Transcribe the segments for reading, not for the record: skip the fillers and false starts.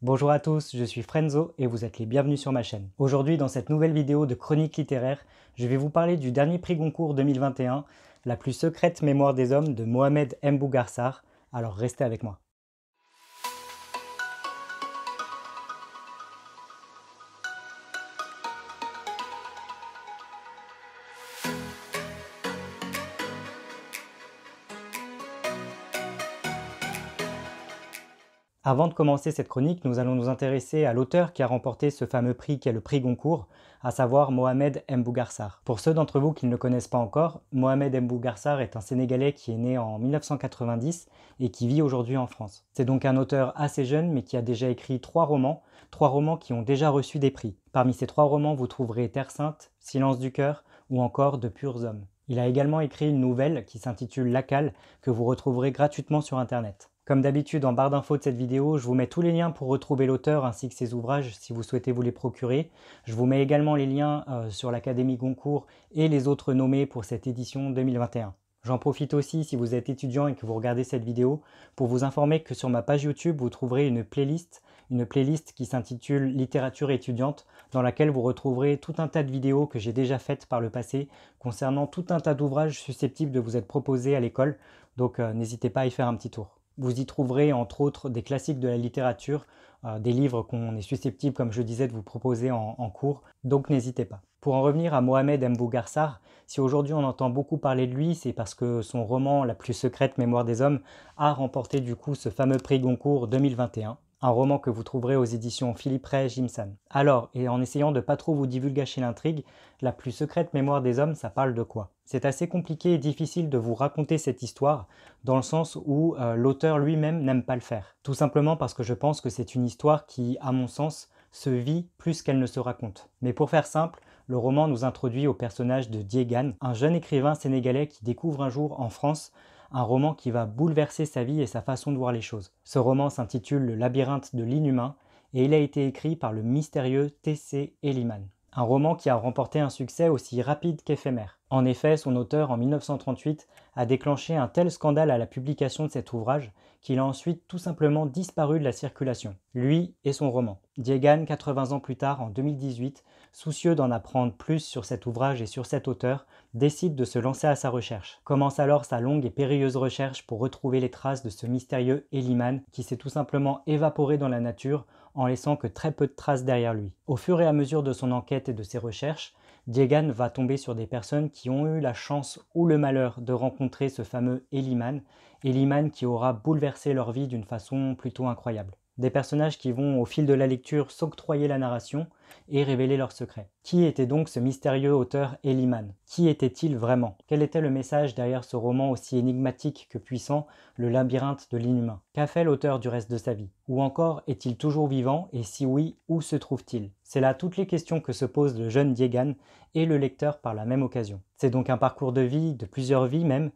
Bonjour à tous, je suis Frenzo et vous êtes les bienvenus sur ma chaîne. Aujourd'hui, dans cette nouvelle vidéo de chronique littéraire, je vais vous parler du dernier prix Goncourt 2021, La plus secrète mémoire des hommes de Mohamed Mbougarsar. Alors restez avec moi. Avant de commencer cette chronique, nous allons nous intéresser à l'auteur qui a remporté ce fameux prix qui est le prix Goncourt, à savoir Mohamed Mbougarsar. Pour ceux d'entre vous qui ne le connaissent pas encore, Mohamed Mbougarsar est un Sénégalais qui est né en 1990 et qui vit aujourd'hui en France. C'est donc un auteur assez jeune mais qui a déjà écrit trois romans qui ont déjà reçu des prix. Parmi ces trois romans, vous trouverez Terre Sainte, Silence du cœur ou encore De purs hommes. Il a également écrit une nouvelle qui s'intitule La Cale que vous retrouverez gratuitement sur internet. Comme d'habitude, en barre d'infos de cette vidéo, je vous mets tous les liens pour retrouver l'auteur ainsi que ses ouvrages si vous souhaitez vous les procurer. Je vous mets également les liens sur l'Académie Goncourt et les autres nommés pour cette édition 2021. J'en profite aussi si vous êtes étudiant et que vous regardez cette vidéo pour vous informer que sur ma page YouTube, vous trouverez une playlist qui s'intitule Littérature étudiante dans laquelle vous retrouverez tout un tas de vidéos que j'ai déjà faites par le passé concernant tout un tas d'ouvrages susceptibles de vous être proposés à l'école. Donc n'hésitez pas à y faire un petit tour. Vous y trouverez entre autres des classiques de la littérature, des livres qu'on est susceptible, comme je disais, de vous proposer en cours, donc n'hésitez pas. Pour en revenir à Mohamed Mbougarsar, si aujourd'hui on entend beaucoup parler de lui, c'est parce que son roman La plus secrète mémoire des hommes a remporté du coup ce fameux prix Goncourt 2021. Un roman que vous trouverez aux éditions Philippe Ray Jimson. Alors, et en essayant de pas trop vous divulgacher l'intrigue, La plus secrète mémoire des hommes, ça parle de quoi? C'est assez compliqué et difficile de vous raconter cette histoire, dans le sens où l'auteur lui-même n'aime pas le faire. Tout simplement parce que je pense que c'est une histoire qui, à mon sens, se vit plus qu'elle ne se raconte. Mais pour faire simple, le roman nous introduit au personnage de Diégane, un jeune écrivain sénégalais qui découvre un jour en France un roman qui va bouleverser sa vie et sa façon de voir les choses. Ce roman s'intitule Le labyrinthe de l'inhumain et il a été écrit par le mystérieux T.C. Eliman. Un roman qui a remporté un succès aussi rapide qu'éphémère. En effet, son auteur, en 1938, a déclenché un tel scandale à la publication de cet ouvrage qu'il a ensuite tout simplement disparu de la circulation. Lui et son roman. Diégane, 80 ans plus tard, en 2018, soucieux d'en apprendre plus sur cet ouvrage et sur cet auteur, décide de se lancer à sa recherche. Commence alors sa longue et périlleuse recherche pour retrouver les traces de ce mystérieux Eliman qui s'est tout simplement évaporé dans la nature en laissant que très peu de traces derrière lui. Au fur et à mesure de son enquête et de ses recherches, Diégane va tomber sur des personnes qui ont eu la chance ou le malheur de rencontrer ce fameux Eliman qui aura bouleversé leur vie d'une façon plutôt incroyable. Des personnages qui vont, au fil de la lecture, s'octroyer la narration et révéler leurs secrets. Qui était donc ce mystérieux auteur Eliman? Qui était-il vraiment? Quel était le message derrière ce roman aussi énigmatique que puissant, Le labyrinthe de l'inhumain? Qu'a fait l'auteur du reste de sa vie? Ou encore, est-il toujours vivant? Et si oui, où se trouve-t-il? C'est là toutes les questions que se pose le jeune Diégane et le lecteur par la même occasion. C'est donc un parcours de vie, de plusieurs vies même,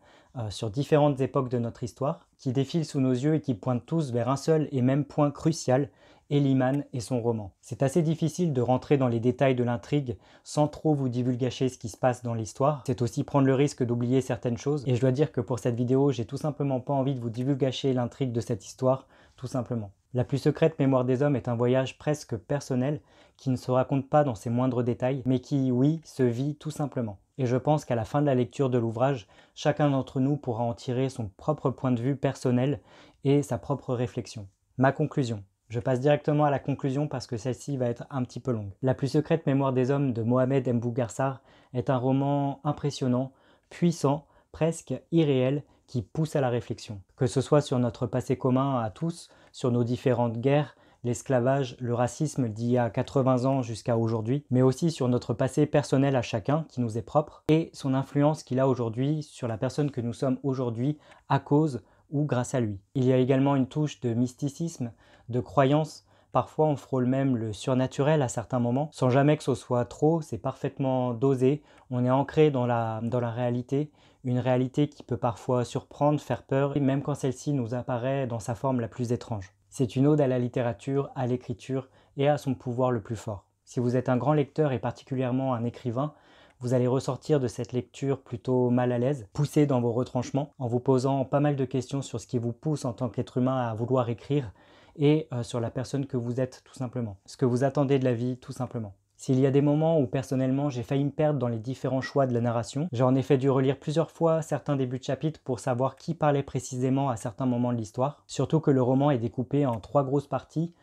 sur différentes époques de notre histoire, qui défilent sous nos yeux et qui pointent tous vers un seul et même point crucial, Eliman et son roman. C'est assez difficile de rentrer dans les détails de l'intrigue sans trop vous divulgacher ce qui se passe dans l'histoire. C'est aussi prendre le risque d'oublier certaines choses. Et je dois dire que pour cette vidéo, j'ai tout simplement pas envie de vous divulgacher l'intrigue de cette histoire, tout simplement. La plus secrète mémoire des hommes est un voyage presque personnel qui ne se raconte pas dans ses moindres détails, mais qui, oui, se vit tout simplement. Et je pense qu'à la fin de la lecture de l'ouvrage, chacun d'entre nous pourra en tirer son propre point de vue personnel et sa propre réflexion. Ma conclusion. Je passe directement à la conclusion parce que celle-ci va être un petit peu longue. La plus secrète mémoire des hommes de Mohamed Mbougarsar est un roman impressionnant, puissant, presque irréel, qui pousse à la réflexion. Que ce soit sur notre passé commun à tous, sur nos différentes guerres, l'esclavage, le racisme d'il y a 80 ans jusqu'à aujourd'hui, mais aussi sur notre passé personnel à chacun qui nous est propre, et son influence qu'il a aujourd'hui sur la personne que nous sommes aujourd'hui à cause ou grâce à lui. Il y a également une touche de mysticisme, de croyance, parfois on frôle même le surnaturel à certains moments, sans jamais que ce soit trop, c'est parfaitement dosé, on est ancré dans la réalité, une réalité qui peut parfois surprendre, faire peur, même quand celle-ci nous apparaît dans sa forme la plus étrange. C'est une ode à la littérature, à l'écriture et à son pouvoir le plus fort. Si vous êtes un grand lecteur et particulièrement un écrivain, vous allez ressortir de cette lecture plutôt mal à l'aise, poussé dans vos retranchements, en vous posant pas mal de questions sur ce qui vous pousse en tant qu'être humain à vouloir écrire et sur la personne que vous êtes tout simplement, ce que vous attendez de la vie tout simplement. S'il y a des moments où personnellement j'ai failli me perdre dans les différents choix de la narration, j'ai en effet dû relire plusieurs fois certains débuts de chapitres pour savoir qui parlait précisément à certains moments de l'histoire, surtout que le roman est découpé en trois grosses parties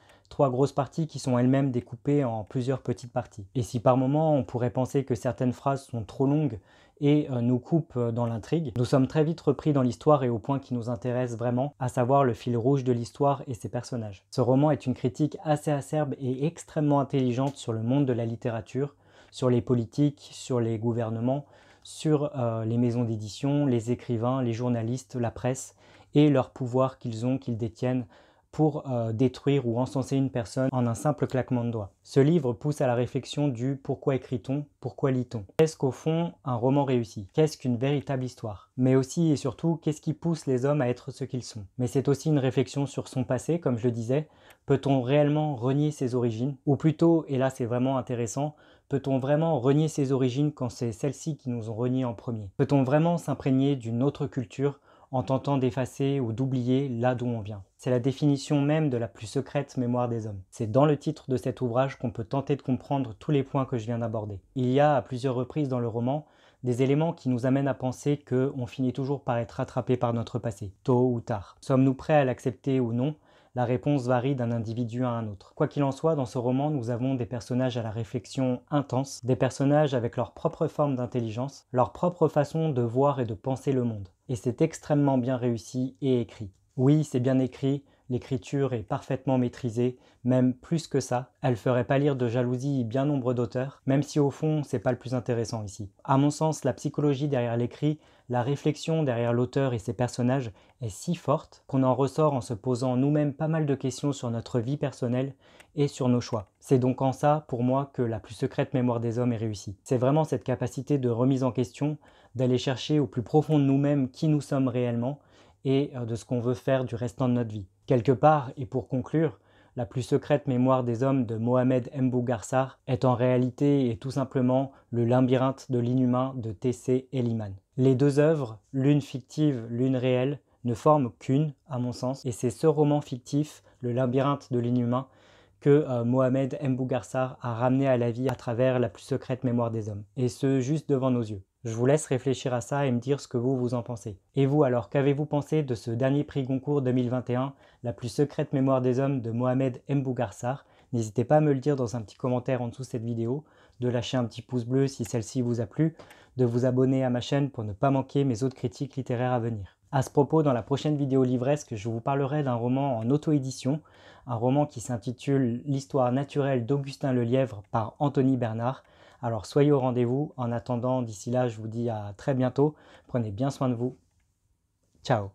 qui sont elles-mêmes découpées en plusieurs petites parties. Et si par moments on pourrait penser que certaines phrases sont trop longues et nous coupent dans l'intrigue, nous sommes très vite repris dans l'histoire et au point qui nous intéresse vraiment, à savoir le fil rouge de l'histoire et ses personnages. Ce roman est une critique assez acerbe et extrêmement intelligente sur le monde de la littérature, sur les politiques, sur les gouvernements, sur les maisons d'édition, les écrivains, les journalistes, la presse et leur pouvoir qu'ils détiennent pour détruire ou encenser une personne en un simple claquement de doigts. Ce livre pousse à la réflexion du pourquoi écrit-on, pourquoi lit-on. Qu'est-ce qu'au fond un roman réussi? Qu'est-ce qu'une véritable histoire? Mais aussi et surtout, qu'est-ce qui pousse les hommes à être ce qu'ils sont? Mais c'est aussi une réflexion sur son passé, comme je le disais. Peut-on réellement renier ses origines? Ou plutôt, et là c'est vraiment intéressant, peut-on vraiment renier ses origines quand c'est celles-ci qui nous ont reniés en premier? Peut-on vraiment s'imprégner d'une autre culture en tentant d'effacer ou d'oublier là d'où on vient? C'est la définition même de la plus secrète mémoire des hommes. C'est dans le titre de cet ouvrage qu'on peut tenter de comprendre tous les points que je viens d'aborder. Il y a à plusieurs reprises dans le roman des éléments qui nous amènent à penser qu'on finit toujours par être rattrapé par notre passé, tôt ou tard. Sommes-nous prêts à l'accepter ou non? La réponse varie d'un individu à un autre. Quoi qu'il en soit, dans ce roman, nous avons des personnages à la réflexion intense, des personnages avec leur propre forme d'intelligence, leur propre façon de voir et de penser le monde. Et c'est extrêmement bien réussi et écrit. Oui, c'est bien écrit, l'écriture est parfaitement maîtrisée, même plus que ça. Elle ferait pâlir de jalousie bien nombre d'auteurs, même si au fond, c'est pas le plus intéressant ici. À mon sens, la psychologie derrière l'écrit, la réflexion derrière l'auteur et ses personnages est si forte qu'on en ressort en se posant nous-mêmes pas mal de questions sur notre vie personnelle et sur nos choix. C'est donc en ça, pour moi, que la plus secrète mémoire des hommes est réussie. C'est vraiment cette capacité de remise en question, d'aller chercher au plus profond de nous-mêmes qui nous sommes réellement et de ce qu'on veut faire du restant de notre vie. Quelque part, et pour conclure, la plus secrète mémoire des hommes de Mohamed Mbougarsar est en réalité et tout simplement le labyrinthe de l'inhumain de T.C. Eliman. Les deux œuvres, l'une fictive, l'une réelle, ne forment qu'une, à mon sens, et c'est ce roman fictif, le labyrinthe de l'inhumain, que Mohamed Mbougarsar a ramené à la vie à travers la plus secrète mémoire des hommes, et ce juste devant nos yeux. Je vous laisse réfléchir à ça et me dire ce que vous en pensez. Et vous alors, qu'avez-vous pensé de ce dernier prix Goncourt 2021, la plus secrète mémoire des hommes de Mohamed Mbougarsar? N'hésitez pas à me le dire dans un petit commentaire en dessous de cette vidéo, de lâcher un petit pouce bleu si celle-ci vous a plu, de vous abonner à ma chaîne pour ne pas manquer mes autres critiques littéraires à venir. À ce propos, dans la prochaine vidéo livresque, je vous parlerai d'un roman en auto-édition, un roman qui s'intitule L'histoire naturelle d'Augustin Lelièvre par Anthony Bernard. Alors soyez au rendez-vous. En attendant, d'ici là, je vous dis à très bientôt. Prenez bien soin de vous. Ciao.